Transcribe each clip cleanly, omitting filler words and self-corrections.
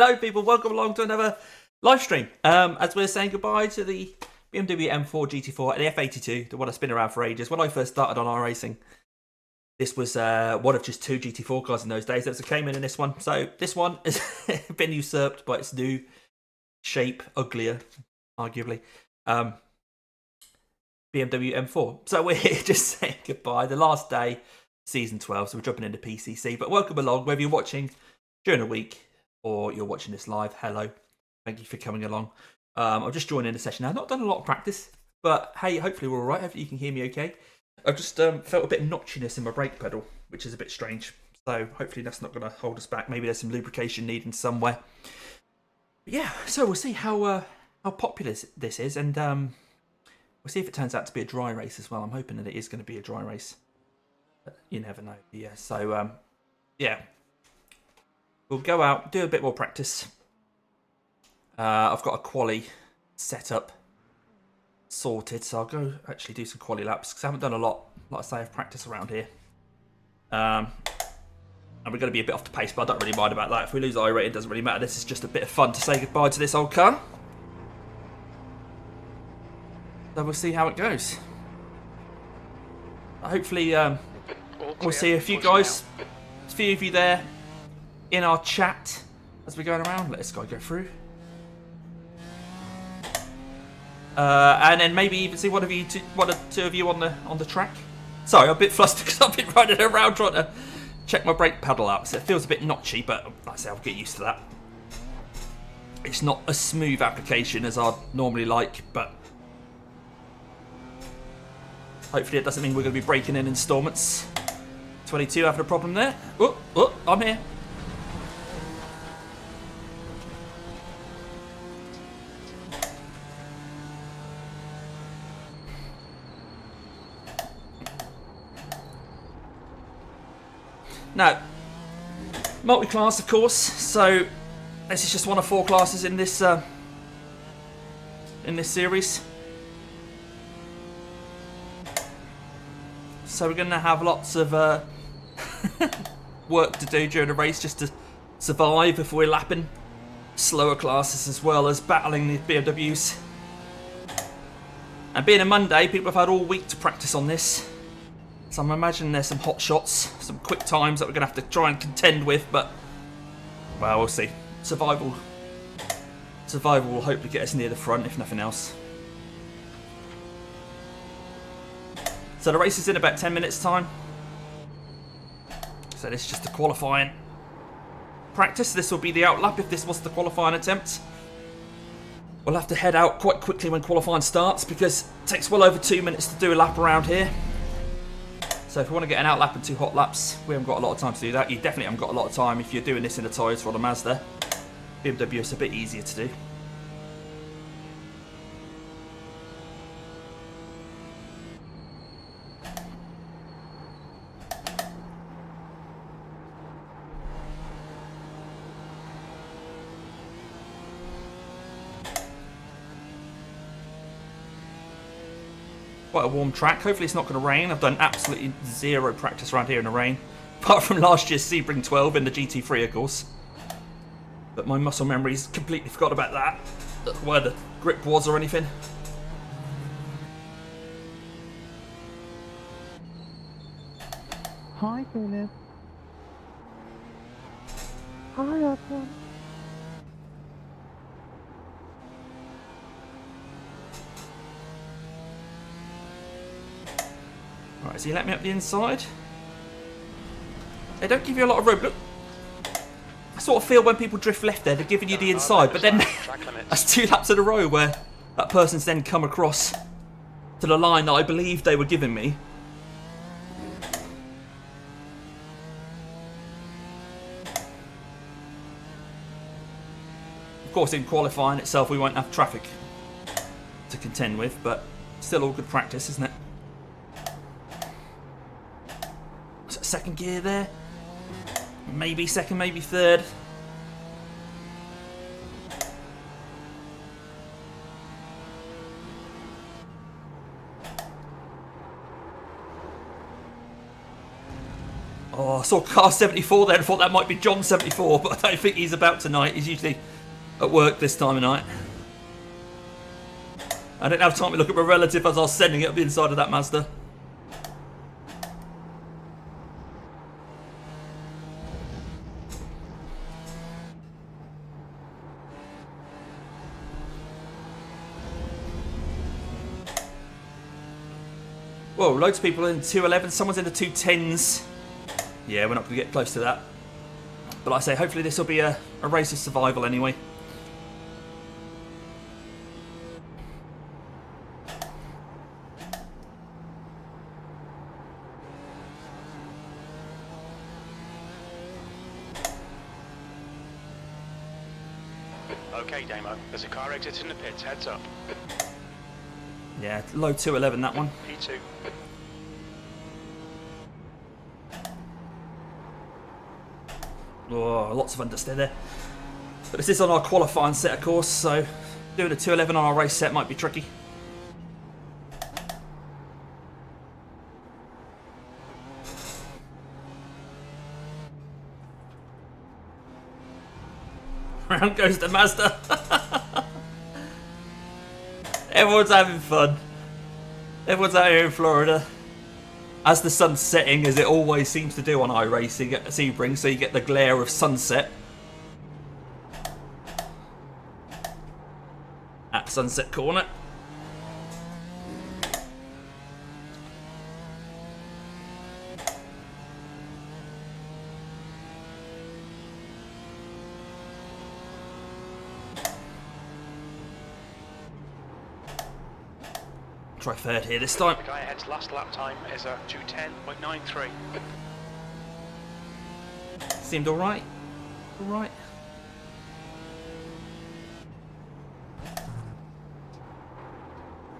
Hello people, welcome along to another live stream. As we're saying goodbye to the BMW M4 GT4 and the F82, the one that's been around for ages. When I first started on iRacing, this was one of just two GT4 cars in those days. There was a Cayman in this one. So this one has been usurped by its new shape, uglier, arguably, BMW M4. So we're here just saying goodbye. The last day, season 12, so we're jumping into PCC. But welcome along, whether you're watching during the week or you're watching this live. Hello, thank you for coming along. I've just joined in the session now. I've not done a lot of practice, but hey, hopefully we're all right. Hopefully you can hear me okay. I've just felt a bit of notchiness in my brake pedal, which is a bit strange. So hopefully that's not going to hold us back. Maybe there's some lubrication needed somewhere. But yeah, so we'll see how popular this is, and we'll see if it turns out to be a dry race as well. I'm hoping that it is going to be a dry race. But you never know. Yeah, so yeah. We'll go out, do a bit more practice. I've got a quali set up, sorted, so I'll go actually do some quali laps because I haven't done a lot, like I say, of practice around here. And we're going to be a bit off the pace, but I don't really mind about that. If we lose iRate, it doesn't really matter. This is just a bit of fun to say goodbye to this old car. So we'll see how it goes. Hopefully, we'll see a few guys, a few of you there in our chat as we're going around. Let this guy go through. And then maybe even see one or two of you on the track. Sorry, I'm a bit flustered because I've been running around trying to check my brake pedal out. So it feels a bit notchy, but like I say, I'll get used to that. It's not a smooth application as I'd normally like, but hopefully it doesn't mean we're going to be breaking in installments. 22 having a problem there. Oh, I'm here. Now, multi-class, of course, so this is just one of 4 classes in this series. So we're going to have lots of work to do during the race just to survive if we're lapping slower classes as well as battling the BMWs. And being a Monday, people have had all week to practice on this. So I'm imagining there's some hot shots, some quick times that we're going to have to try and contend with, but, well, we'll see. Survival will hopefully get us near the front, if nothing else. So the race is in about 10 minutes' time. So this is just the qualifying practice. This will be the outlap if this was the qualifying attempt. We'll have to head out quite quickly when qualifying starts because it takes well over 2 minutes to do a lap around here. So if we want to get an outlap and 2 hot laps, we haven't got a lot of time to do that. You definitely haven't got a lot of time if you're doing this in a Toyota or a Mazda. BMW is a bit easier to do. Quite a warm track. Hopefully it's not going to rain. I've done absolutely zero practice around here in the rain. Apart from last year's Sebring 12 in the GT3, of course. But my muscle memory's completely forgot about that. Where the grip was or anything. Hi, Philip. Hi, Ascher. Right, so you let me up the inside. They don't give you a lot of room. Look, I sort of feel when people drift left there, they're giving you the inside, but then that's 2 laps in a row where that person's then come across to the line that I believe they were giving me. Of course, in qualifying itself, we won't have traffic to contend with, but still all good practice, isn't it? Second gear there, maybe second, maybe third. Oh, I saw car 74 there and thought that might be John 74, but I don't think he's about tonight. He's usually at work this time of night. I didn't have time to look at my relative as I was sending it up the inside of that Mazda. Whoa, loads of people in 211, someone's in the 210s. Yeah, we're not going to get close to that. But like I say, hopefully this will be a race of survival anyway. Okay, Damo, there's a car exit in the pits, heads up. Yeah, low 211 that one. P2. Oh, lots of understeer there. But this is on our qualifying set, of course, so doing a 211 on our race set might be tricky. Round goes the Mazda. Everyone's having fun. Everyone's out here in Florida. As the sun's setting, as it always seems to do on iRacing at Sebring, so you get the glare of sunset. At Sunset Corner. Try third here this time. The guy ahead's last lap time is a 2:10.93. Seemed alright. Alright.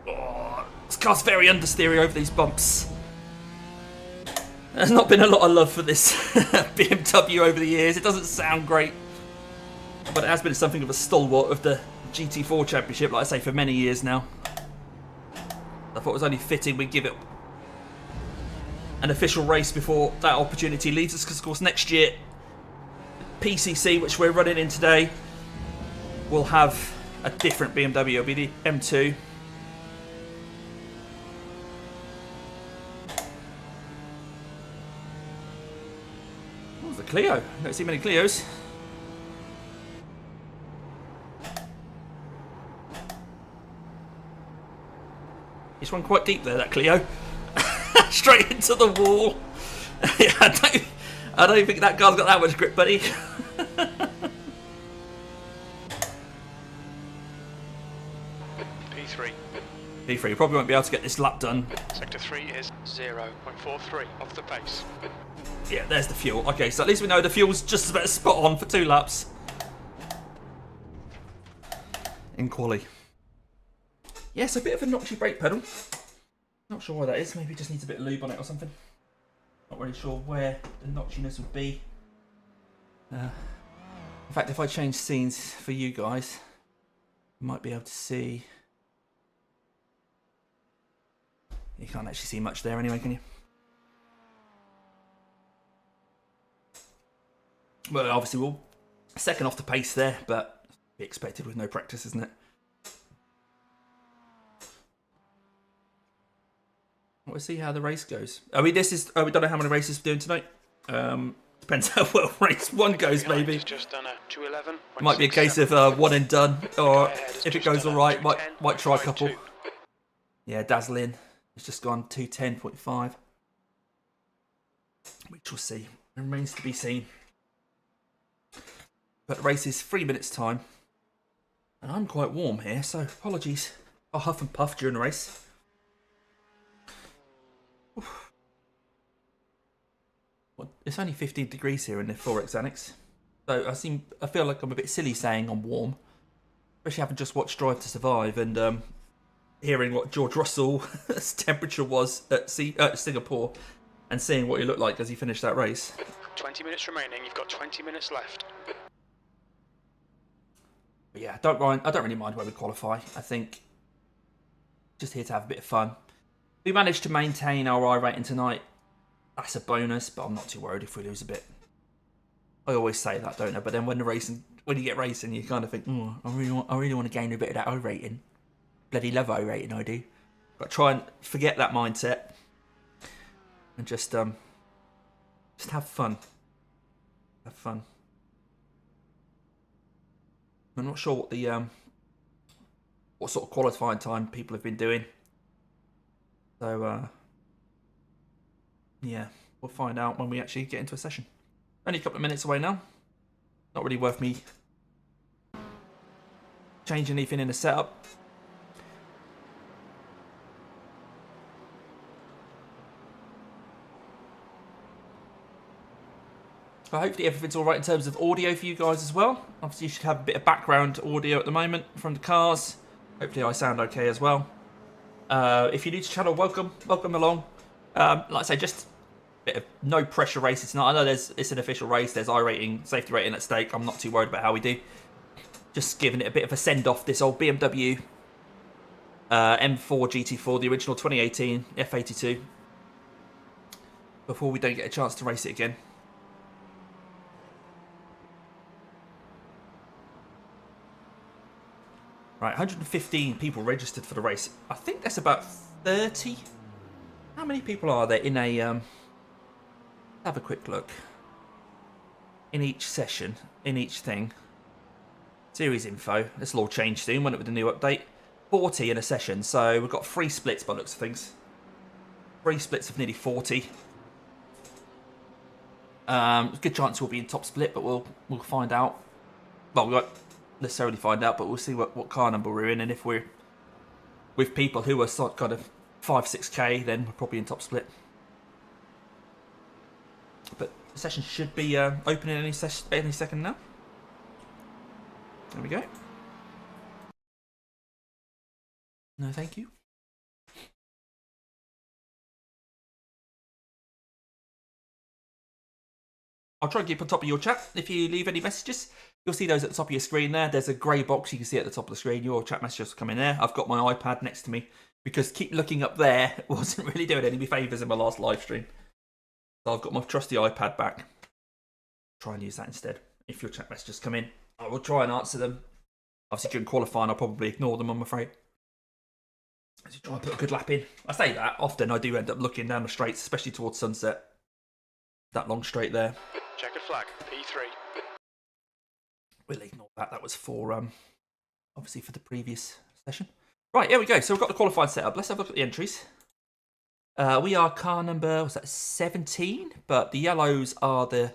Oh, this car's very understeery over these bumps. There's not been a lot of love for this BMW over the years. It doesn't sound great. But it has been something of a stalwart of the GT4 Championship, like I say, for many years now. I thought it was only fitting we give it an official race before that opportunity leaves us, because of course next year PCC, which we're running in today, will have a different BMW. It'll be the M2. Oh, there's a Clio. I don't see many Clios. He's run quite deep there, that Clio. Straight into the wall. Yeah, I don't think that car's got that much grip, buddy. P3. P3 probably won't be able to get this lap done. Sector 3 is 0.43 off the pace. Yeah, there's the fuel. Okay, so at least we know the fuel's just about spot on for 2 laps. In quali. Yes, a bit of a notchy brake pedal. Not sure why that is. Maybe it just needs a bit of lube on it or something. Not really sure where the notchiness would be. In fact, if I change scenes for you guys, you might be able to see. You can't actually see much there anyway, can you? Well, obviously we'll second off the pace there, but be expected with no practice, isn't it? We'll see how the race goes. We don't know how many races we're doing tonight. Depends how well race 1 goes, maybe. Just done a 2:11. Might be a case of one and done, or if it goes all right, might try a couple. Yeah, Dazzling. It's just gone 2:10.5, which we'll see. It remains to be seen. But the race is 3 minutes time, and I'm quite warm here, so apologies. I'll huff and puff during the race. Well, it's only 15 degrees here in the 4X Annex, so I feel like I'm a bit silly saying I'm warm, especially having just watched Drive to Survive and hearing what George Russell's temperature was at Singapore and seeing what he looked like as he finished that race. 20 minutes remaining. You've got 20 minutes left. But yeah, I don't really mind where we qualify. I think just here to have a bit of fun. We managed to maintain our I rating tonight that's a bonus, but I'm not too worried if we lose a bit. I always say that, don't I? But then when you get racing, you kind of think, oh, I really want to gain a bit of that I rating. Bloody love I rating, I do. But try and forget that mindset and just have fun. Have fun. I'm not sure what the what sort of qualifying time people have been doing. So yeah, we'll find out when we actually get into a session. Only a couple of minutes away now. Not really worth me changing anything in the setup. But hopefully everything's all right in terms of audio for you guys as well. Obviously you should have a bit of background audio at the moment from the cars. Hopefully I sound okay as well. If you're new to the channel, welcome along. Like I say, just a bit of no pressure race tonight. I know it's an official race. There's iRating, safety rating at stake. I'm not too worried about how we do. Just giving it a bit of a send off. This old BMW M4 GT4, the original 2018 F82, before we don't get a chance to race it again. Right, 115 people registered for the race. I think that's about 30. How many people are there in a... have a quick look. In each session, in each thing. Series info. This will all change soon, won't it, with the new update? 40 in a session, so we've got 3 splits by the looks of things. 3 splits of nearly 40. Good chance we'll be in top split, but we'll find out. Well, we won't necessarily find out, but we'll see what car number we're in, and if we're with people who are kind of 5-6k, then we're probably in top split. But the session should be opening any second now. There we go. No, thank you. I'll try and keep on top of your chat. If you leave any messages, you'll see those at the top of your screen there. There's a grey box you can see at the top of the screen. Your chat messages will come in there. I've got my iPad next to me because keep looking up there wasn't really doing any favours in my last live stream. So I've got my trusty iPad back. Try and use that instead. If your chat messages come in, I will try and answer them. Obviously during qualifying, I'll probably ignore them, I'm afraid. As you try and put a good lap in. I say that, often I do end up looking down the straights, especially towards sunset. That long straight there. Checkered flag, P3. We'll ignore that. That was for, obviously, for the previous session. Right, here we go. So we've got the qualifying setup. Let's have a look at the entries. We are car number, what's that, 17? But the yellows are the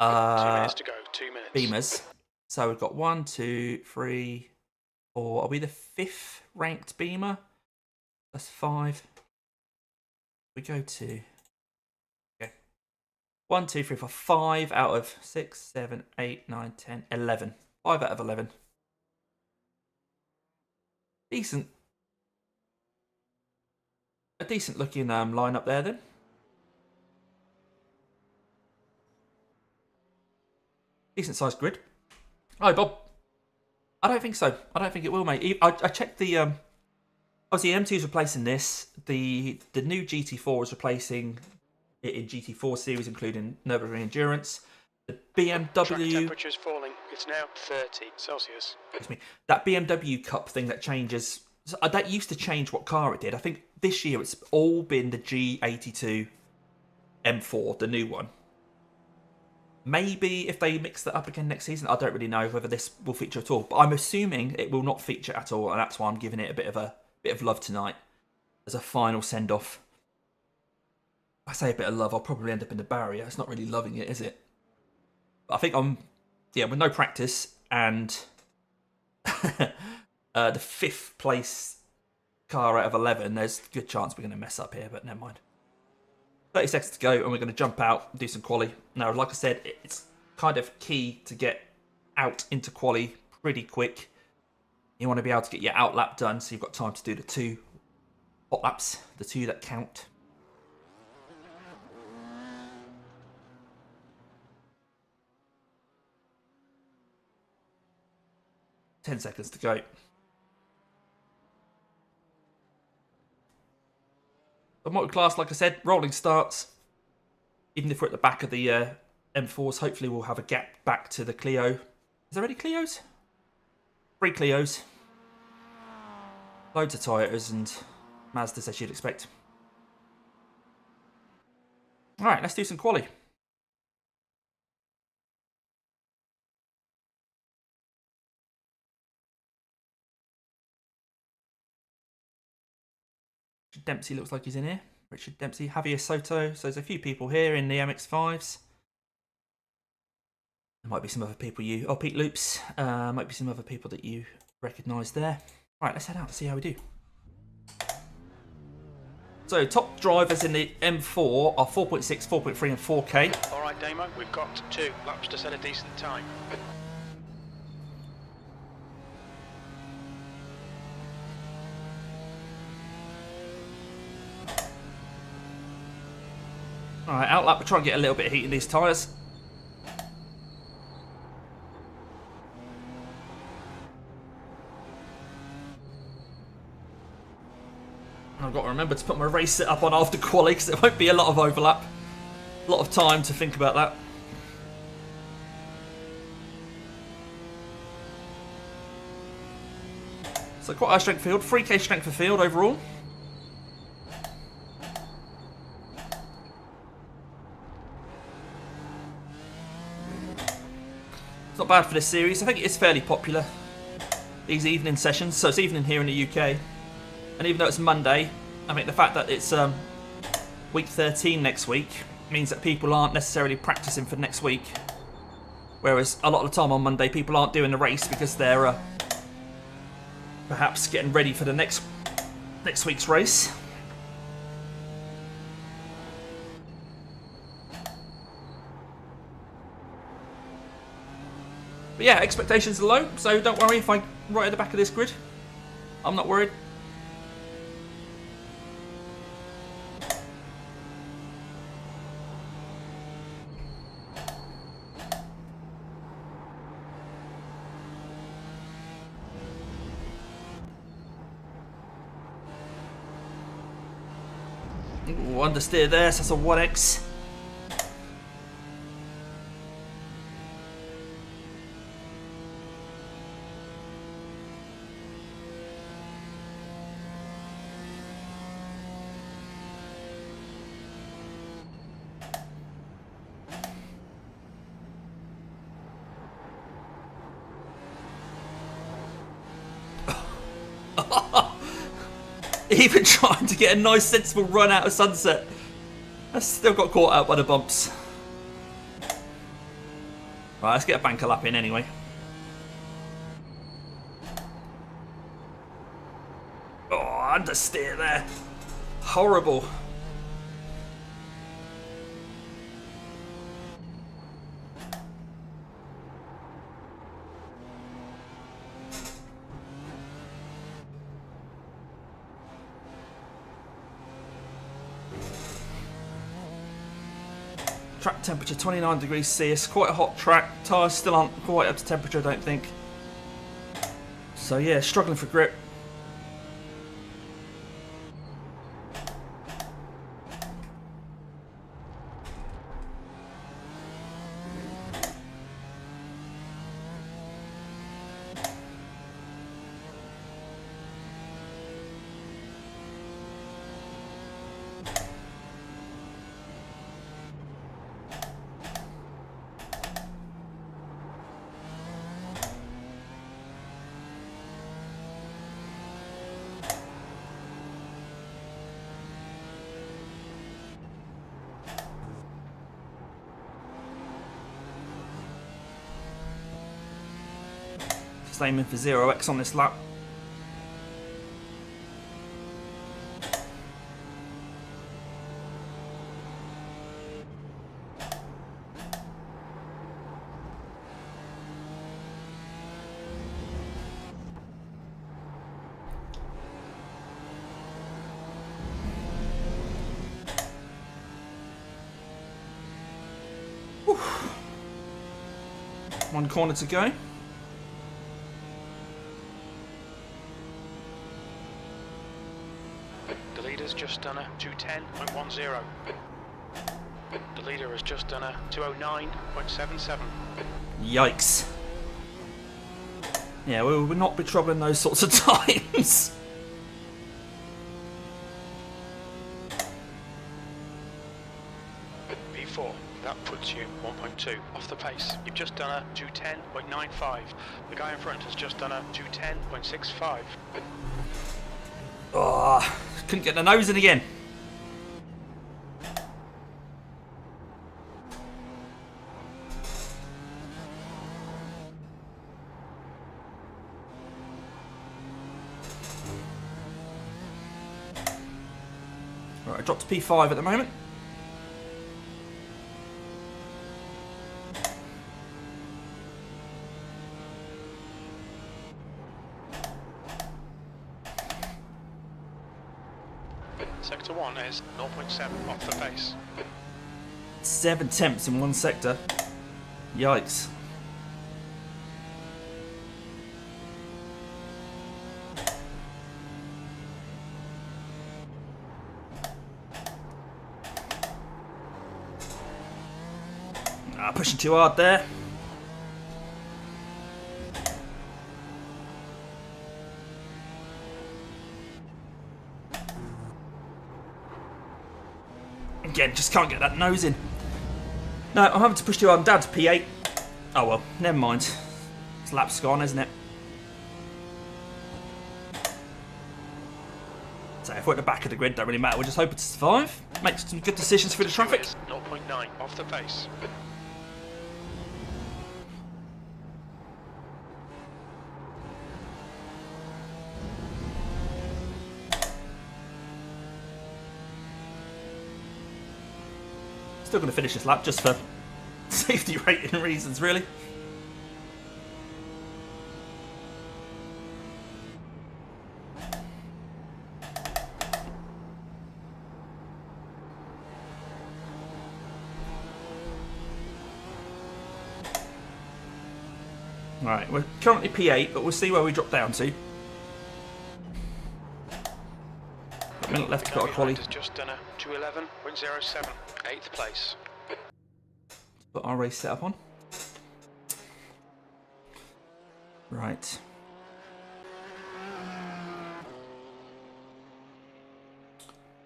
2 minutes to go, 2 minutes. Beamers. So we've got 1, 2, 3, 4. Are we the 5th ranked Beamer? That's 5. We go to... 1, 2, 3, 4, 5 out of 6, 7, 8, 9, 10, 11. 5 out of 11. Decent. A decent looking lineup there then. Decent sized grid. Hi Bob. I don't think so. I don't think it will, mate. I checked the obviously M2 is replacing this. The new GT4 is replacing it in GT4 series, including Nürburgring Endurance. The BMW... Track temperature is falling. It's now 30 Celsius. Excuse me. That BMW Cup thing that changes... that used to change what car it did. I think this year it's all been the G82 M4, the new one. Maybe if they mix that up again next season, I don't really know whether this will feature at all. But I'm assuming it will not feature at all, and that's why I'm giving it a bit of love tonight as a final send-off. I say a bit of love, I'll probably end up in the barrier. It's not really loving it, is it? But I think I'm, yeah, with no practice and the 5th place car out of 11, there's a good chance we're going to mess up here, but never mind. 30 seconds to go, and we're going to jump out and do some quali. Now, like I said, it's kind of key to get out into quali pretty quick. You want to be able to get your out lap done, so you've got time to do the 2 hot laps, the 2 that count. Ten seconds to go. The multi-class, like I said, rolling starts. Even if we're at the back of the M4s, hopefully we'll have a gap back to the Clio. Is there any Clios? 3 Clios. Loads of Toyotas and Mazdas, as you'd expect. Alright, let's do some quali. Richard Dempsey looks like he's in here. Richard Dempsey, Javier Soto. So there's a few people here in the MX-5s. There might be some other people you... Oh, Pete Loops. Might be some other people that you recognise there. Right, let's head out and see how we do. So, top drivers in the M4 are 4.6, 4.3 and 4K. Alright, Damo, we've got 2 laps to set a decent time. Alright, out lap, we're trying to get a little bit of heat in these tyres. I've got to remember to put my race setup on after quali because there won't be a lot of overlap. A lot of time to think about that. So quite high strength field, 3k strength of field overall. It's not bad for this series. I think it is fairly popular, these evening sessions. So it's evening here in the UK. And even though it's Monday, I think the fact that it's week 13 next week means that people aren't necessarily practicing for next week. Whereas a lot of the time on Monday, people aren't doing the race because they're perhaps getting ready for the next week's race. But yeah, expectations are low, so don't worry if I'm right at the back of this grid. I'm not worried. Ooh, understeer there, so that's a 1x. Even trying to get a nice sensible run out of Sunset, I still got caught out by the bumps. Right, let's get a banker lap in anyway. Oh, understeer there. Horrible. Track temperature 29 degrees C. It's quite a hot track. Tyres still aren't quite up to temperature, I don't think. So yeah, struggling for grip. Just aiming for 0x on this lap. Whew. One corner to go. The leader's just done a 210.10. The leader has just done a 209.77. Yikes. Yeah, we will not be troubling those sorts of times. P4, that puts you 1.2 off the pace. You've just done a 210.95. The guy in front has just done a 210.65. Oh, couldn't get the nose in again. Right, I dropped to P5 at the moment. Sector 1 is 0.7 off the pace. 7 tenths in one sector. Yikes. Pushing too hard there. Again, just can't get that nose in. No, I'm having to push too hard. Down to P8. Oh well, never mind. It's lap's gone, isn't it? So if we're at the back of the grid, don't really matter. We're just hoping to survive. Make some good decisions for the traffic. 0.9 off the pace. Still going to finish this lap just for safety rating reasons, really. Right, we're currently P8, but we'll see where we drop down to. A minute left to got a quali. Has just done a 211.07, 8th place. Put our race setup on. Right.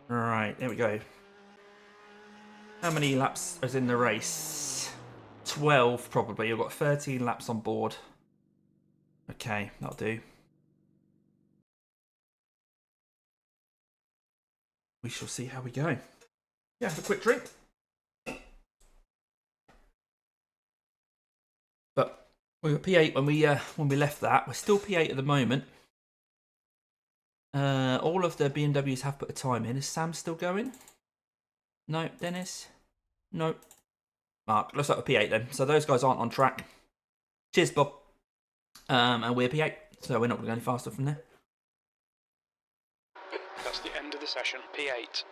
Right, there we go. How many laps is in the race? 12 probably. I've got 13 laps on board. Okay, that'll do. We shall see how we go. Yeah, have a quick drink. But we were P8 when we left that. We're still P8 at the moment. All of the BMWs have put a time in. Is Sam still going? No. Dennis? No. Mark. Looks like we're P8 then. So those guys aren't on track. Cheers, Bob. And we're P8. So we're not going to go any faster from there. That's the end of the session. P8.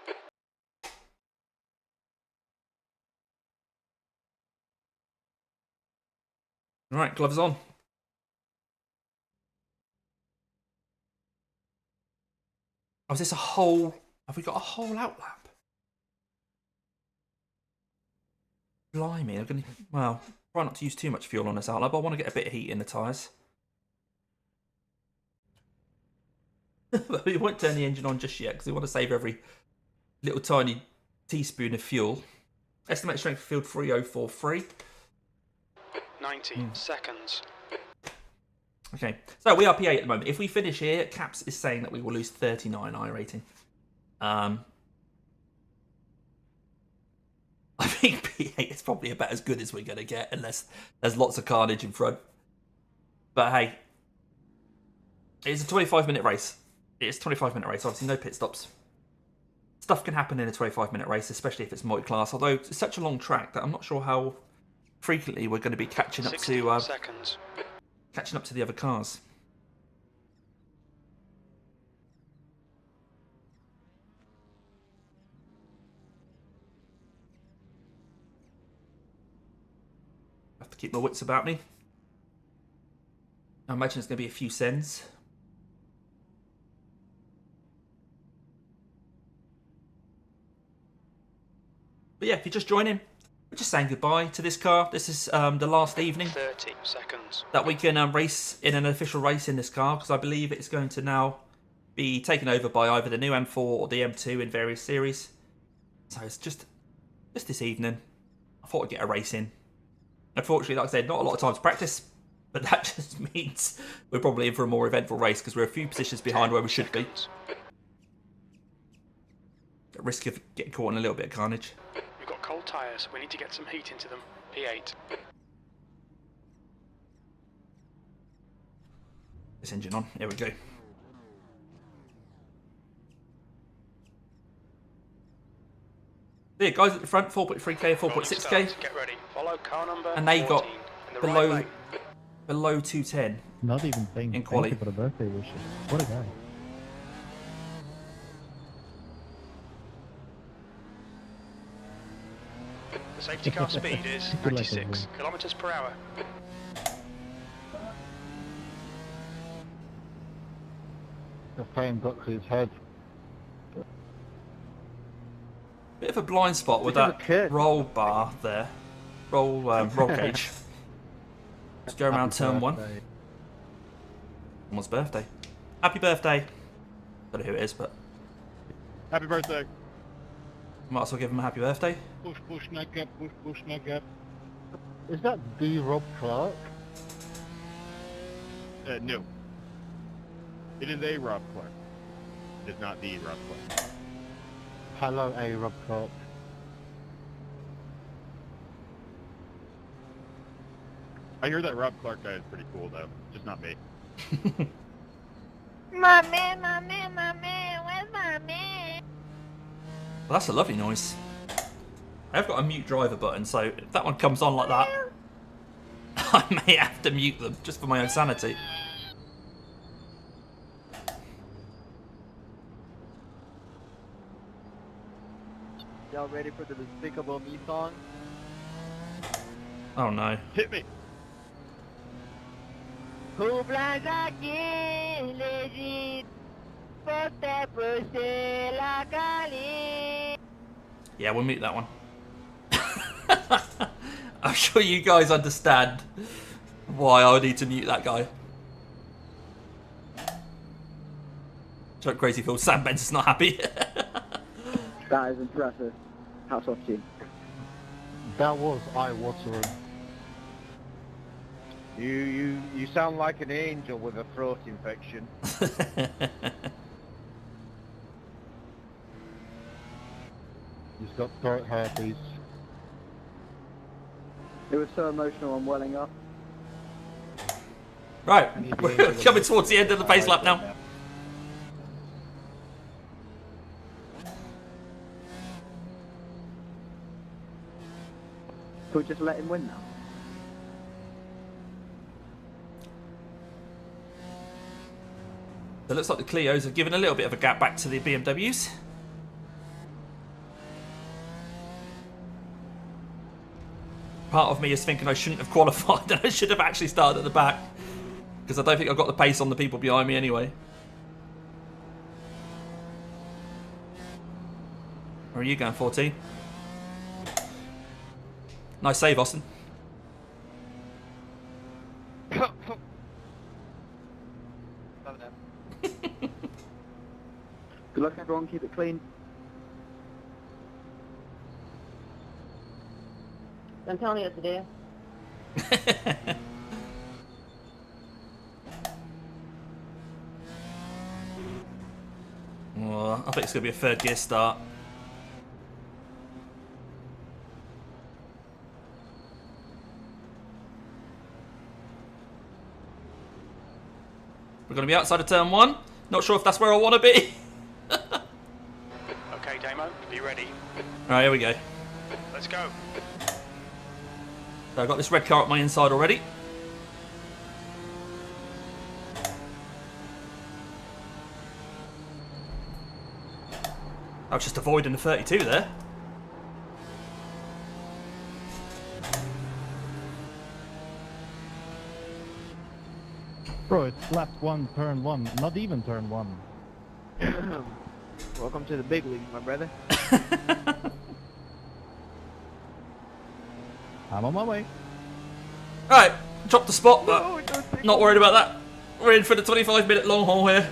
Right, gloves on. Oh, is this a whole... Have we got a whole outlap? Blimey, I'm going to... Well, try not to use too much fuel on this outlap. I want to get a bit of heat in the tyres. But we won't turn the engine on just yet because we want to save every little tiny teaspoon of fuel. Estimated strength of field 3043. 90 seconds. Okay, so we are P8 at the moment. If we finish here, Caps is saying that we will lose 39 iRating. I think P8 is probably about as good as we're going to get unless there's lots of carnage in front. But hey, it's a 25-minute race. It's a 25-minute race, obviously no pit stops. Stuff can happen in a 25-minute race, especially if it's multi-class, although it's such a long track that I'm not sure how frequently we're going to be catching up to seconds. Catching up to the other cars. I have to keep my wits about me. I imagine it's going to be a few cents. But yeah, if you're just joining, we're just saying goodbye to this car. This is the last evening 30 seconds. that we can race in an official race in this car, because I believe it's going to now be taken over by either the new M4 or the M2 in various series. So it's just this evening. I thought I'd get a race in. Unfortunately, like I said, not a lot of time to practice, but that just means we're probably in for a more eventful race because we're a few positions behind where we should be. At risk of getting caught in a little bit of carnage. We've got cold tyres, we need to get some heat into them. P8. This engine on, here we go. There, guys at the front, 4.3k, 4.6k. Get ready. Follow car number And they got 14 in the below right lane. below 210. Not even saying In thank quali. you for the birthday wishes. What a guy. The safety car speed is Good luck, 96 everyone. kilometers per hour. The flame got to his head. Bit of a blind spot with Look at that the kid. roll bar there. Roll gauge. Let's go around turn one. Birthday. Someone's birthday. Happy birthday. Don't know who it is, but Happy birthday. might as well give him a happy birthday. Push, push, neck up, push, neck up. Is that D. Rob Clark? No. It is a Rob Clark. It is not the Rob Clark. Hello, A. Rob Clark. I hear that Rob Clark guy is pretty cool though. Just not me. My man, where's my man? Well, that's a lovely noise. I've got a mute driver button, so if that one comes on like that, I may have to mute them just for my own sanity. Y'all ready for the Despicable Me song? Oh no. Hit me. Cublas aquí, legit. Pote puse la cali. Yeah, we'll mute that one. I'm sure you guys understand why I need to mute that guy. Joke crazy Phil, Sam Benson's not happy. That is impressive. Hats off to you. That was eye-watering. You sound like an angel with a throat infection. He's got throat herpes. It was so emotional, I'm welling up. Right, we're coming towards the end of the pace lap now. Can we just let him win now? So it looks like the Clios have given a little bit of a gap back to the BMWs. Part of me is thinking I shouldn't have qualified and I should have actually started at the back. Because I don't think I've got the pace on the people behind me anyway. Where are you going, 14? Nice save, Austin. Good luck everyone, keep it clean. I'm telling you what to do. Well, I think it's going to be a third gear start. We're going to be outside of turn one. Not sure if that's where I want to be. Okay, Damo, be ready. Alright, here we go. Let's go. So I've got this red car at my inside already. I was just avoiding the 32 there. Bro, it's lap 1, turn 1, not even turn 1. Welcome to the big league, my brother. I'm on my way. Right, dropped the spot, but No, it does take not worried about that. We're in for the 25-minute long haul here.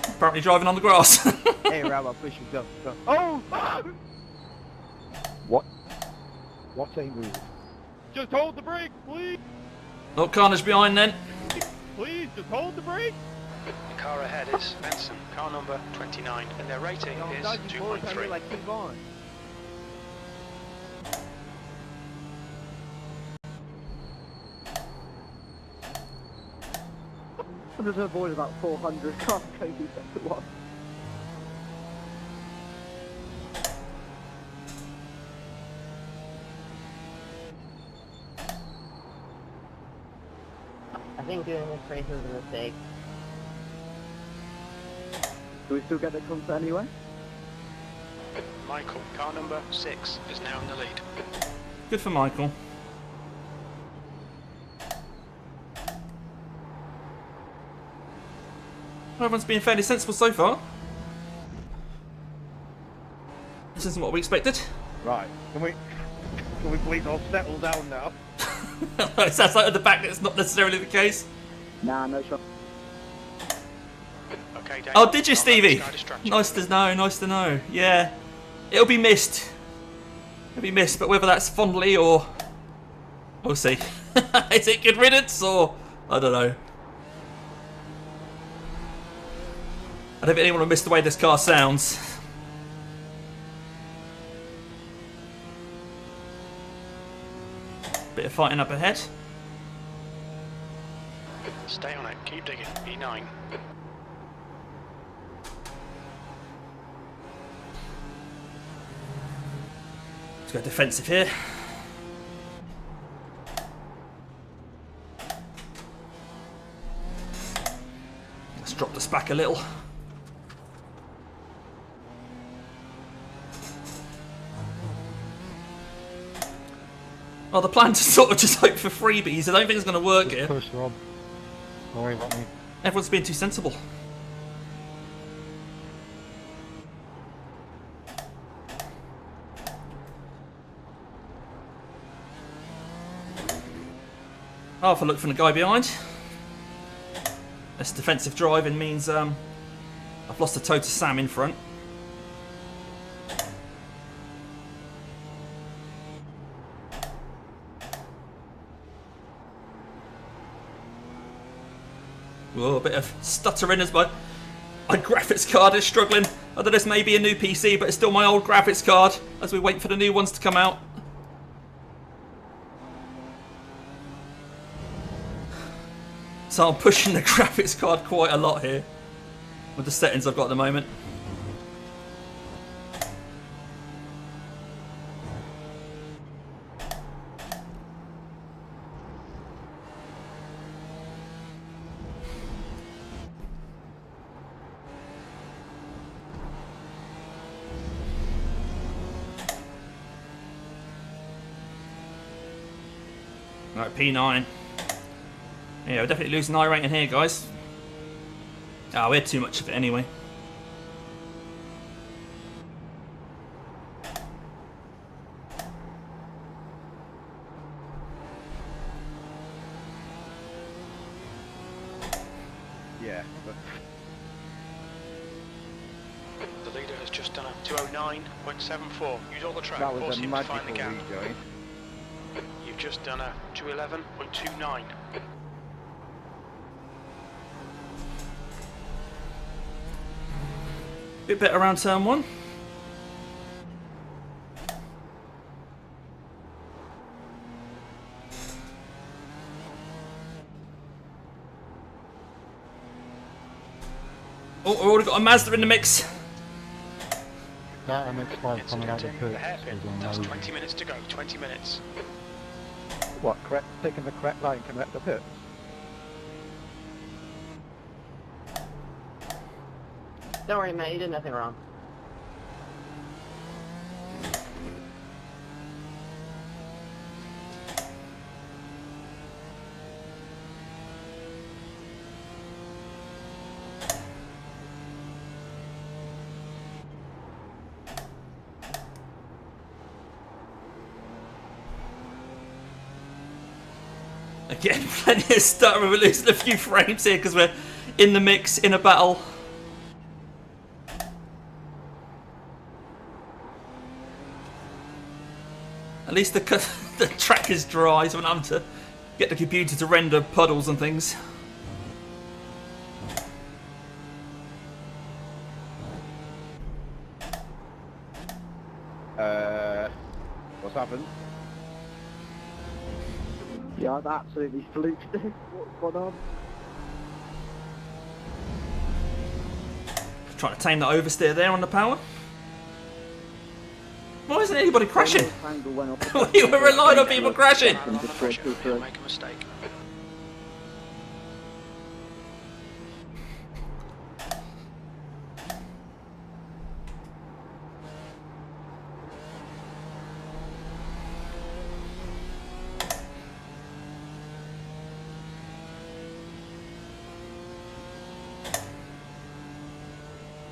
Apparently driving on the grass. Hey, Rob, I'll push you. Go, go. Oh! What? What a move. Just hold the brake, please. No carnage behind then. Please, just hold the brake. The car ahead is Benson, car number 29, and their rating No, is dodgy forward, I 2.3. like keep on. I'm just avoid about 400 cars going through sector 1. I think doing this race was a mistake. Do we still get the comfort anyway? Michael, car number 6, is now in the lead. Good for Michael. Everyone's being fairly sensible so far. This isn't what we expected. Right, can we please all settle down now? It sounds like at the back it's not necessarily the case. Nah, no shot. Okay, Dave. Oh, did you, I'll let this Stevie? guy distract you. Nice to know, nice to know. Yeah. It'll be missed. It'll be missed, but whether that's fondly or... We'll see. Is it good riddance or... I don't know. I don't think anyone will miss the way this car sounds. Bit of fighting up ahead. Stay on it, keep digging. E9. Let's go defensive here. Let's drop the SPAC a little. Well, the plan to sort of just hope for freebies. I don't think it's going to work here. Push, Rob. Don't worry about me. Everyone's being too sensible. Oh, if I look from the guy behind. This defensive driving means I've lost a toe to Sam in front. Whoa, a bit of stuttering as my graphics card is struggling. I don't know, this may be a new PC, but it's still my old graphics card as we wait for the new ones to come out. So I'm pushing the graphics card quite a lot here with the settings I've got at the moment. Right, P9. Yeah, we're definitely losing iRacing here, guys. Ah, we had too much of it anyway. Yeah, but The leader has just done a 209.74. Use all the track, that was force a him to find magical the gap. rejoin. You've just done a 211.29. Bit better around turn 1. Oh, we've already got a Mazda in the mix. That MX-5 It's coming out getting of the the pits hairpin. is That's amazing. 20 minutes to go. 20 minutes. What, correct? Taking the correct line, correct the pit? Don't worry, Matt, you did nothing wrong. Getting plenty of stutter. We're losing a few frames here because we're in the mix, in a battle. At least the track is dry, so I'm having to get the computer to render puddles and things. What's happened? Yeah, I've absolutely fluked it. What's going on? Trying to tame that oversteer there on the power. Why isn't anybody crashing? We were relying on people crashing. Under pressure, he'll make a mistake.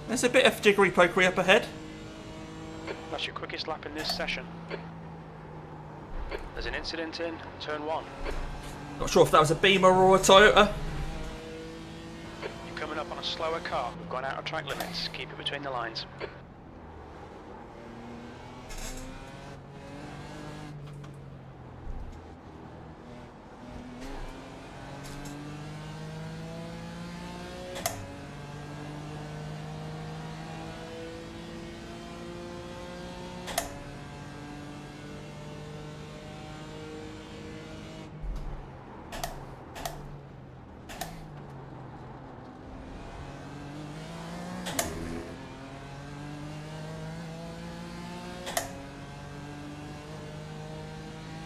There's a bit of jiggery pokery up ahead. That's your quickest lap in this session. There's an incident in turn 1. Not sure if that was a Beamer or a Toyota. You're coming up on a slower car. We've gone out of track limits. Keep it between the lines.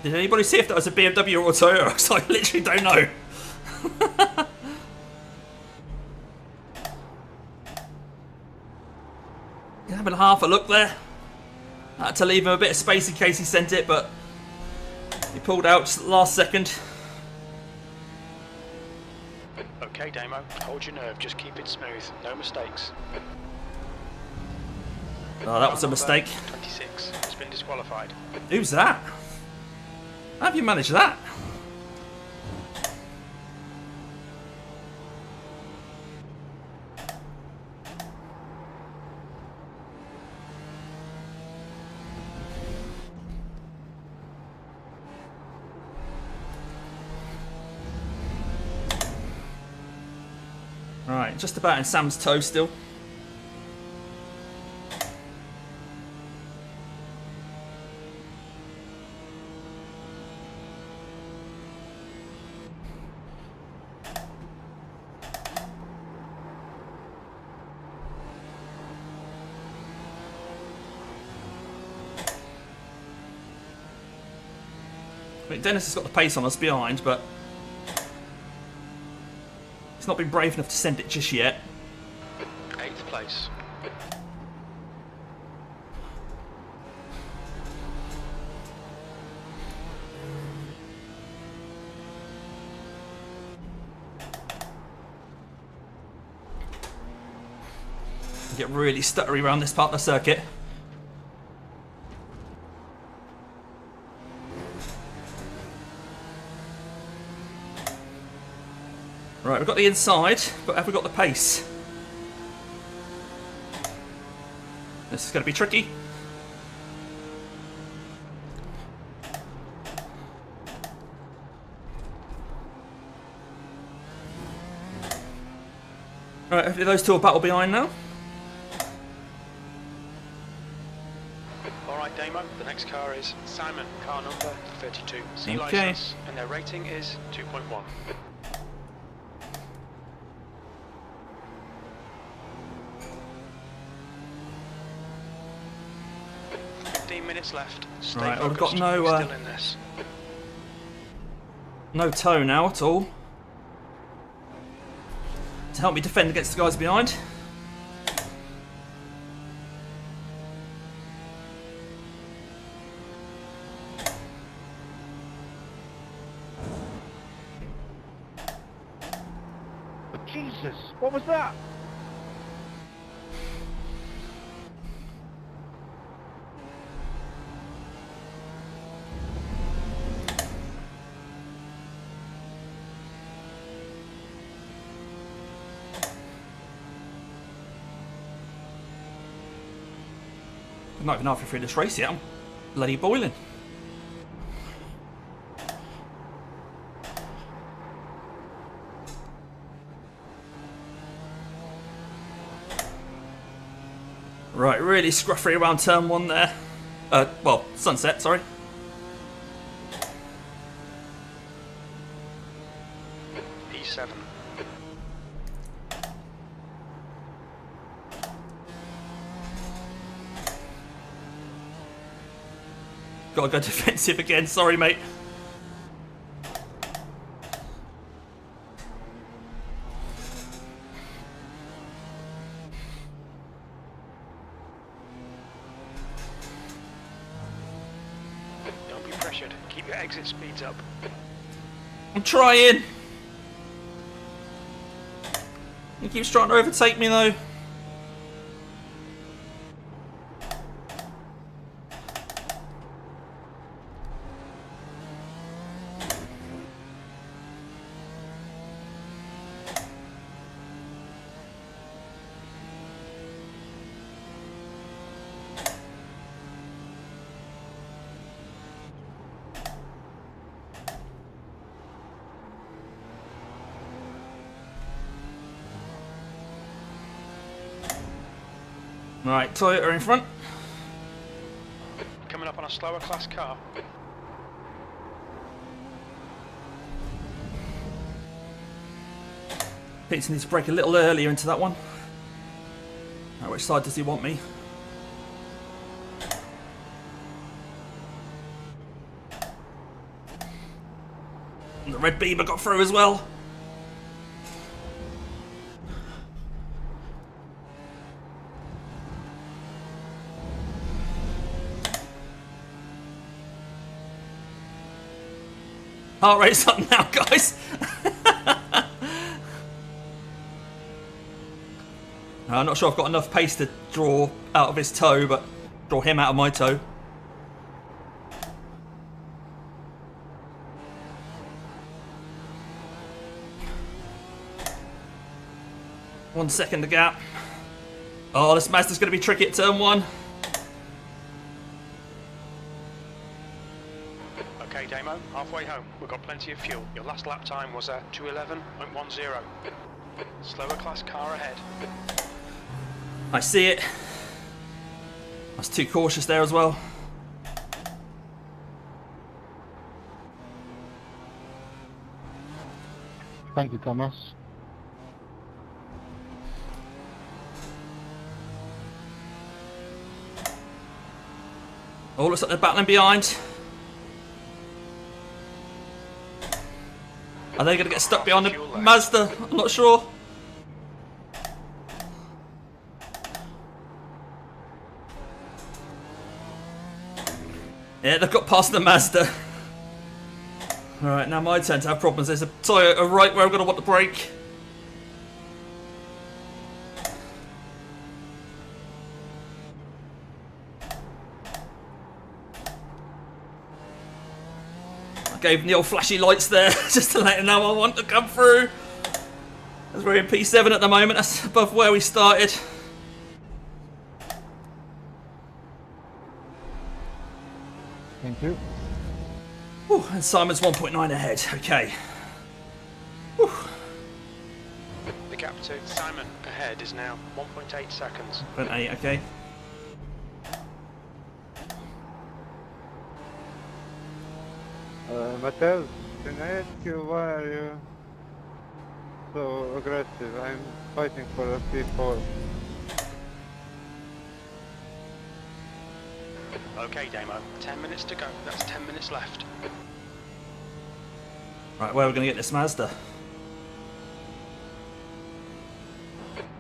Did anybody see if that was a BMW or a Toyota? Because I literally don't know. Having half a look there. I had to leave him a bit of space in case he sent it, but he pulled out just at the last second. Okay, Damo, hold your nerve. Just keep it smooth. No mistakes. Oh, that was a mistake. 26 has been disqualified. Who's that? How have you managed that? Right, just about in Sam's toe still. I mean, Dennis has got the pace on us behind, but he's not been brave enough to send it just yet. 8th place. Get really stuttery around this part of the circuit. Right, we've got the inside, but have we got the pace? This is going to be tricky. Right, hopefully those two are battle behind now. Alright, Damo, the next car is Simon, car number 32. C Okay. license, and their rating is 2.1. 15 minutes left. Stay Right, well, we've got focused. no, We're still in this. No toe now at all to help me defend against the guys behind. Jesus, what was that? I'm not even halfway through this race yet. I'm bloody boiling. Right, really scruffy around turn 1 there. Well, sunset, sorry. P7. Gotta go defensive again, sorry mate. Don't be pressured. Keep your exit speeds up. I'm trying. He keeps trying to overtake me though. Right, Toyota in front. Coming up on a slower class car. Peter needs to brake a little earlier into that one. Right, which side does he want me? And the red Beamer got through as well. Heart rate's up now, guys. I'm not sure I've got enough pace to draw out of his toe, but draw him out of my toe. One second to gap. Oh, this Mazda's going to be tricky at turn 1. Okay, Damo, halfway home. We've got plenty of fuel. Your last lap time was a 2:11.10. Slower class car ahead. I see it. I was too cautious there as well. Thank you, Thomas. Oh, looks like they're battling behind. Are they going to get stuck behind the Mazda? I'm not sure. Yeah, they've got past the Mazda. Alright, now my turn to have problems. There's a Toyota right where I'm going to want to brake. I gave him the old flashy lights there just to let him know I want to come through. As we're in P7 at the moment, that's above where we started. Thank you. Whew, and Simon's 1.9 ahead. Okay. Whew. The gap to Simon ahead is now 1.8 seconds. 1.8, okay. Matteo, can I ask you why are you so aggressive? I'm fighting for a P4. Okay, Damo, 10 minutes to go. That's 10 minutes left. Right, where are we going to get this Mazda?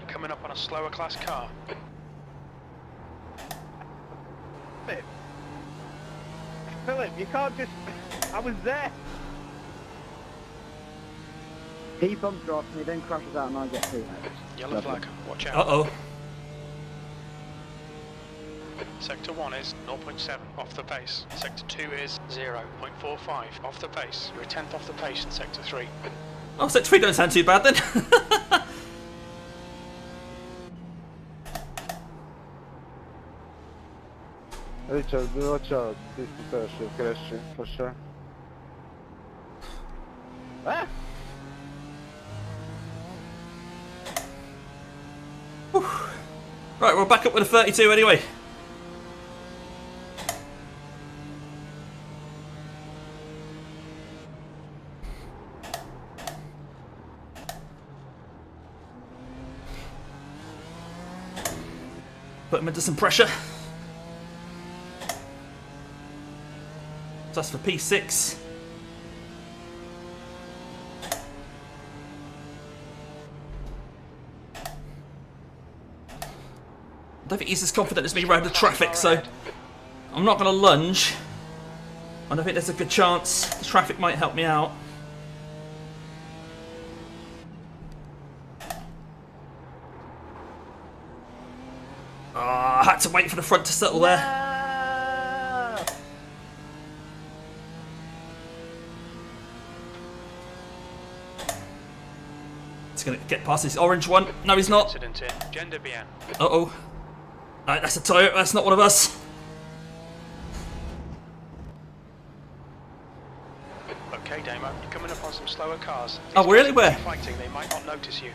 Coming up on a slower class car. Philip, you can't just... I was there! He bumps off me, then crashes out and I get through. Yellow flag, watch out. Uh-oh. Sector 1 is 0.7 off the pace. Sector 2 is 0.45 off the pace. You're a tenth off the pace in Sector 3. Oh, Sector 3 don't sound too bad then. Richard, watch out. This is Ascher crashing for sure. Ah! Right, we're back up with a 32 anyway. Put him into some pressure. So that's for P6. I don't think he's as confident as me around the traffic, so I'm not going to lunge. I don't think there's a good chance the traffic might help me out. I had to wait for the front to settle there. He's going to get past this orange one. No, he's not. Incident in Gender BN. Uh-oh. Alright, that's a Toyota. That's not one of us. Okay, Damo, you're coming up on some slower cars. Oh, really? Where? Fighting, they might not notice you.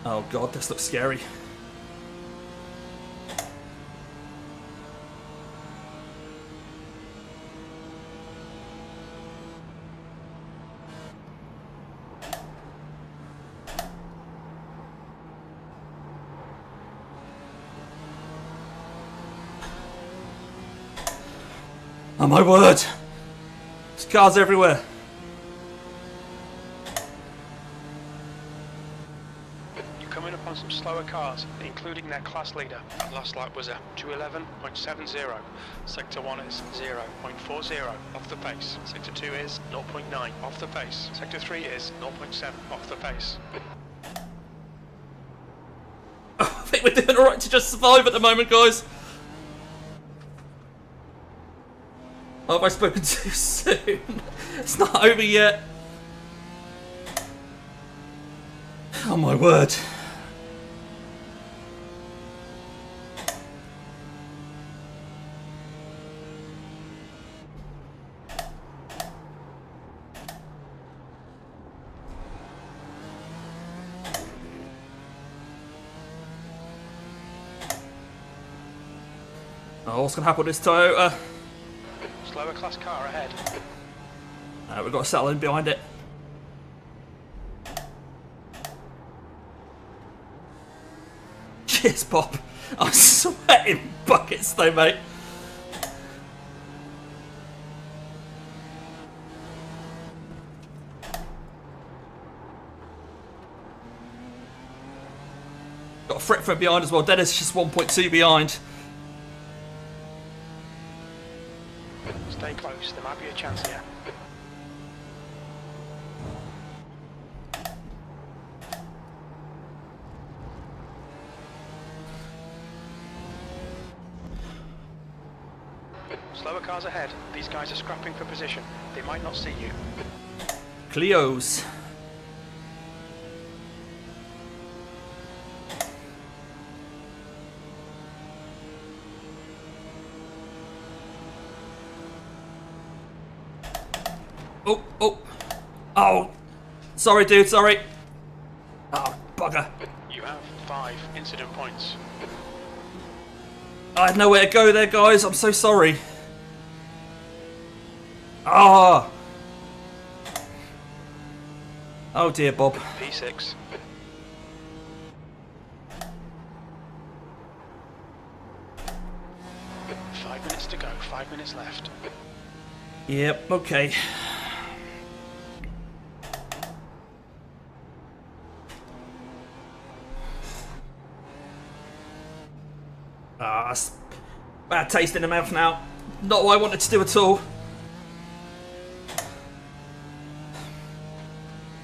Oh god, this looks scary. Oh my word! There's cars everywhere. You're coming up on some slower cars, including their class leader. That last lap was a 211.70. Sector 1 is 0.40 off the pace. Sector 2 is 0.9 off the pace. Sector 3 is 0.7 off the pace. I think we're doing alright to just survive at the moment, guys. Oh, have I spoken too soon? It's not over yet. Oh my word. Oh, what's going to happen with this Toyota? Slower class car ahead. We've got to settle in behind it. Cheers, Bob. I'm sweating buckets though, mate. Got a threat from behind as well. Dennis just 1.2 behind. Stay close, there might be a chance here. Slower cars ahead. These guys are scrapping for position. They might not see you. Clios. Oh, oh, oh, sorry dude, sorry. Oh, bugger. You have 5 incident points. I had nowhere to go there, guys, I'm so sorry. Ah. Oh dear, Bob. P6. Five minutes to go, 5 minutes left. Yep, okay. That's bad taste in the mouth now. Not what I wanted to do at all.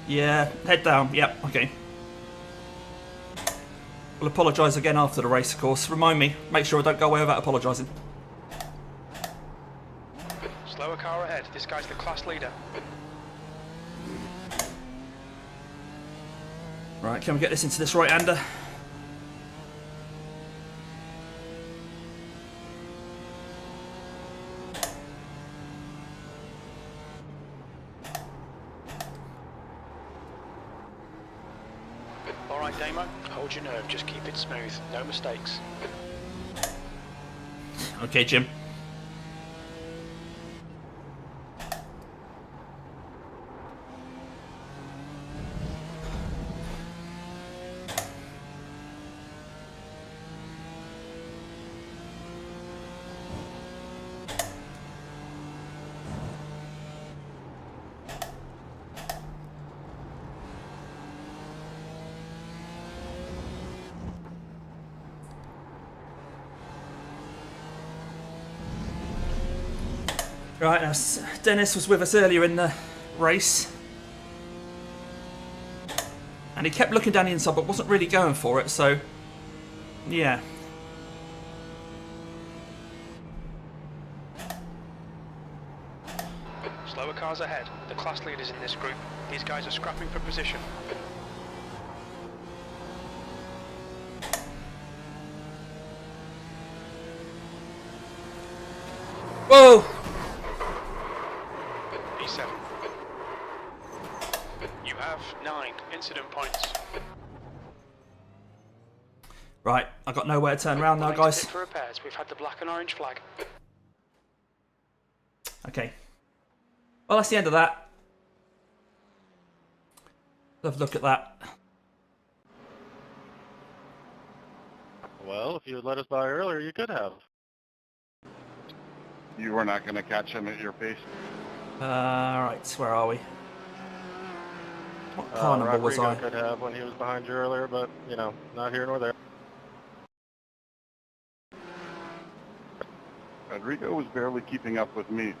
Yeah, head down. Yep, okay. We'll apologise again after the race, of course. Remind me. Make sure I don't go away without apologising. Slower car ahead. This guy's the class leader. Right, can we get this into this right-hander? Alright, Damo, hold your nerve, just keep it smooth, no mistakes. Okay, Jim. Right, now Dennis was with us earlier in the race. And he kept looking down the inside but wasn't really going for it, so yeah. Slower cars ahead, the class leaders in this group. These guys are scrapping for position. Whoa! P7. You have 9 incident points. Right, I've got nowhere to turn around now, guys. For repairs, we've had the black and orange flag. Okay. Well, that's the end of that. Have a look at that. Well, if you had let us by earlier, you could have. You were not going to catch him at your pace. Right, where are we? What car number was I? Could have when he was behind you earlier, but, you know, not here nor there. Rodrigo was barely keeping up with me.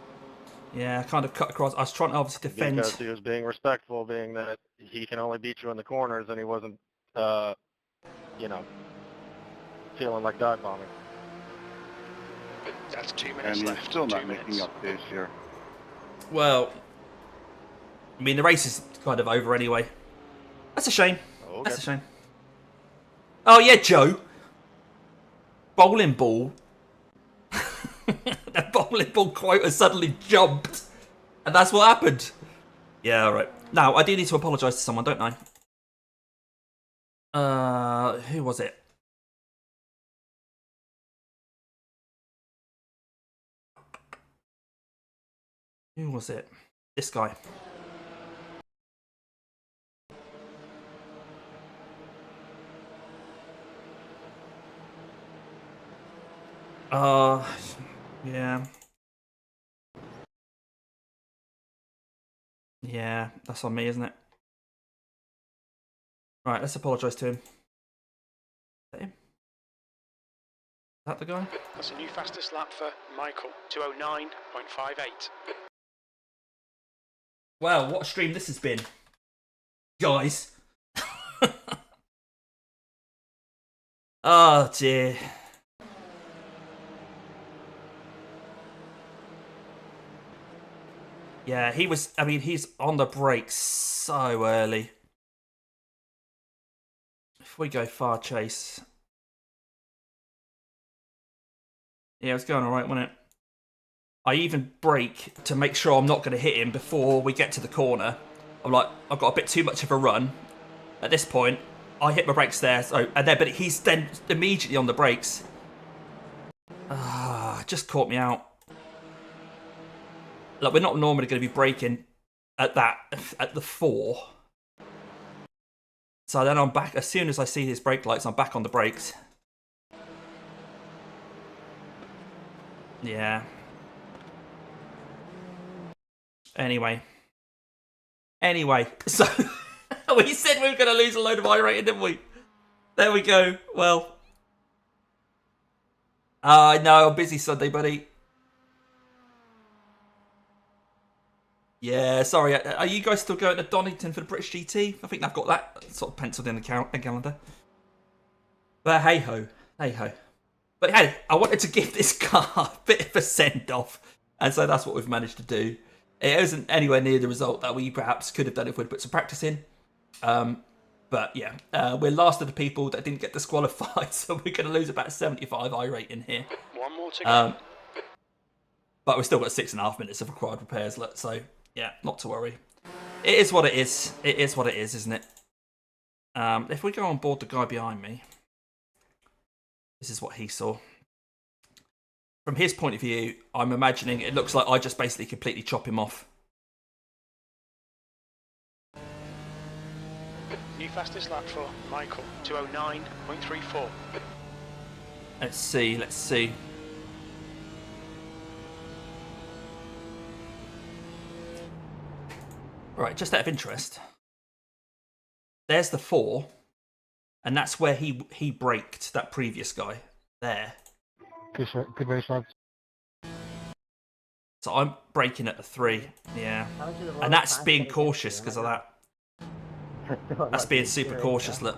Yeah, I kind of cut across. I was trying to obviously defend. Because he was being respectful, being that he can only beat you in the corners, and he wasn't, you know, feeling like dive bombing. That's 2 minutes And he's left. still 2 not making minutes. up pace here. Well, I mean, the race is kind of over anyway. That's a shame. Okay. That's a shame. Oh, yeah, Joe. Bowling ball. That bowling ball quota suddenly jumped. And that's what happened. Yeah, alright. Now, I do need to apologise to someone, don't I? Who was it? Who was it? This guy. Yeah. Yeah, that's on me, isn't it? Right, let's apologise to him. Is that him? Is that the guy? That's a new fastest lap for Michael, 209.58. Wow, what a stream this has been. Guys. Oh, dear. Yeah, he was, I mean, he's on the brakes so early. If we go far chase. Yeah, it was going alright, wasn't it? I even brake to make sure I'm not going to hit him before we get to the corner. I'm like, I've got a bit too much of a run. At this point, I hit my brakes there, so and then, but he's then immediately on the brakes. Just caught me out. Like, we're not normally going to be braking at the 4. So then I'm back, as soon as I see his brake lights, I'm back on the brakes. Yeah. Anyway, so we said we were going to lose a load of iRating, didn't we? There we go. Well, I know, I'm busy Sunday, buddy. Yeah, sorry. Are you guys still going to Donington for the British GT? I think they've got that sort of penciled in the calendar. But hey ho, hey ho. But hey, I wanted to give this car a bit of a send off, and so that's what we've managed to do. It isn't anywhere near the result that we perhaps could have done if we'd put some practice in. But yeah, we're last of the people that didn't get disqualified, so we're going to lose about 75 iRating here. One more to go. But we've still got 6.5 minutes of required repairs, so yeah, not to worry. It is what it is. It is what it is, isn't it? If we go on board the guy behind me, this is what he saw. From his point of view, I'm imagining it looks like I just basically completely chop him off. New fastest lap for Michael, 209.34. Let's see, let's see. Right, just out of interest, there's the 4, and that's where he braked that previous guy there. Good race, lads. So I'm braking at the 3, yeah, and that's being cautious because of that. That's being super cautious, look.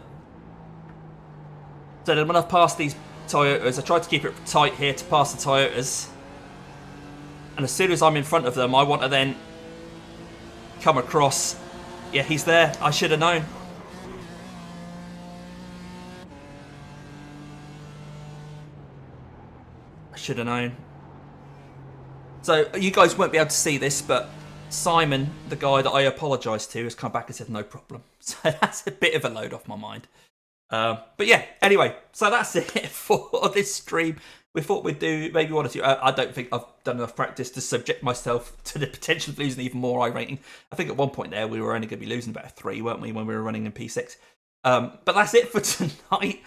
So then when I've passed these Toyotas, I tried to keep it tight here to pass the Toyotas, and as soon as I'm in front of them, I want to then come across. Yeah, he's there. I should have known. I should have known. So you guys won't be able to see this, but Simon, the guy that I apologised to, has come back and said no problem. So that's a bit of a load off my mind. But yeah, anyway, so that's it for this stream. We thought we'd do maybe 1 or 2. I don't think I've done enough practice to subject myself to the potential of losing even more iRating. I think at one point there we were only going to be losing about a 3, weren't we, when we were running in P6. But that's it for tonight.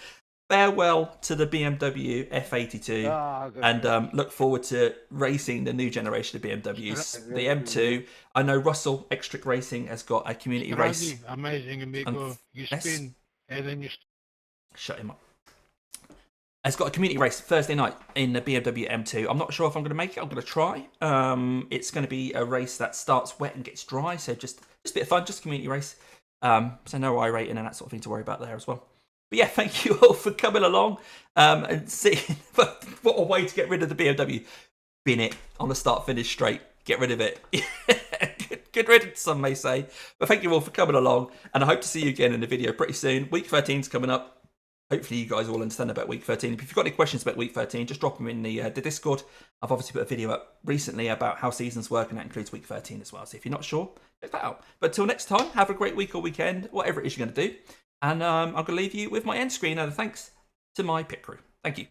Farewell to the BMW F82, and look forward to racing the new generation of BMWs. The M2, I know Russell Extric Racing has got a community race. Amazing, amigo. You spin, and then you... Shut him up. Has got a community race Thursday night in the BMW M2. I'm not sure if I'm going to make it. I'm going to try. It's going to be a race that starts wet and gets dry, so just a bit of fun, just a community race. So no iRating and that sort of thing to worry about there as well. But yeah, thank you all for coming along and seeing what a way to get rid of the BMW. Bin it on the start-finish straight. Get rid of it. Good riddance, some may say. But thank you all for coming along, and I hope to see you again in the video pretty soon. Week 13 is coming up. Hopefully you guys all understand about Week 13. If you've got any questions about Week 13, just drop them in the Discord. I've obviously put a video up recently about how seasons work, and that includes Week 13 as well. So if you're not sure, check that out. But till next time, have a great week or weekend, whatever it is you're going to do. And I'm going to leave you with my end screen, and thanks to my pit crew. Thank you.